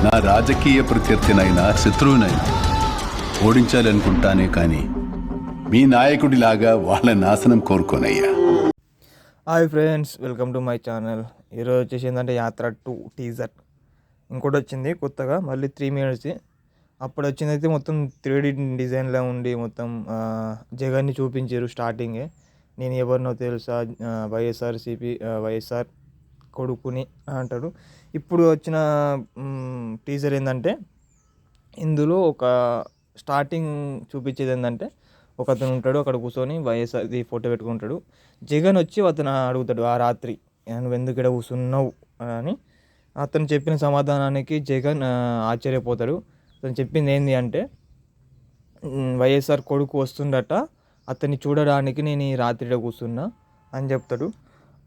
నా రాజకీయ ప్రత్యర్థినైనా శత్రువునైనా ఓడించాలనుకుంటానే కానీ మీ నాయకుడిలాగా వాళ్ళ నాశనం కోరుకోనయ్యా. Hi friends, welcome to my channel. ఈరోజు వచ్చేసి ఏంటంటే యాత్ర 2 టీజర్ ఇంకోటి వచ్చింది కొత్తగా, మళ్ళీ 3 మినిట్స్. అప్పుడు వచ్చింది అయితే మొత్తం 3D డిజైన్లో ఉండి మొత్తం జగన్ని చూపించారు స్టార్టింగే. నేను ఎవరినో తెలుసా, వైఎస్ఆర్ కొడుకుని అంటాడు. ఇప్పుడు వచ్చిన టీజర్ ఏంటంటే ఇందులో ఒక స్టార్టింగ్ చూపించేది ఏంటంటే ఒకతను ఉంటాడు, అక్కడ కూర్చొని వైఎస్ఆర్ది ఫోటో పెట్టుకుంటాడు. జగన్ వచ్చి అతను అడుగుతాడు ఆ రాత్రి, నువ్వు ఎందుకు ఇక్కడ కూర్చున్నావు అని. అతను చెప్పిన సమాధానానికి జగన్ ఆశ్చర్యపోతాడు. అతను చెప్పింది ఏంటి అంటే, వైఎస్ఆర్ కొడుకు వస్తుండట, అతన్ని చూడడానికి నేను ఈ రాత్రిలో కూర్చున్నా అని చెప్తాడు.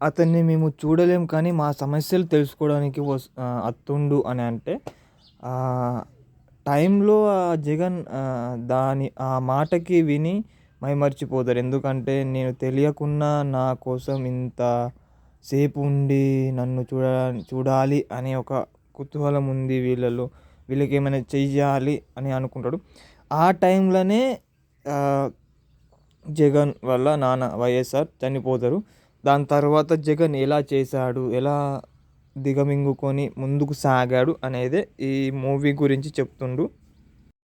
అతన్ని మేము చూడలేం కానీ మా సమస్యలు తెలుసుకోవడానికి అత్తుండు అని అంటే టైంలో జగన్ ఆ మాటకి విని మైమర్చిపోతారు. ఎందుకంటే నేను తెలియకున్నా నా కోసం ఇంత సేపు ఉండి నన్ను చూడాలి అనే ఒక కుతూహలం ఉంది వీళ్ళలో, వీళ్ళకి ఏమైనా చెయ్యాలి అని అనుకుంటాడు. ఆ టైంలోనే జగన్ వల్ల నాన్న వైఎస్ఆర్ చనిపోతారు. దాని తర్వాత జగన్ ఎలా చేశాడు, ఎలా దిగమింగుకొని ముందుకు సాగాడు అనేది ఈ మూవీ గురించి చెప్తుండు.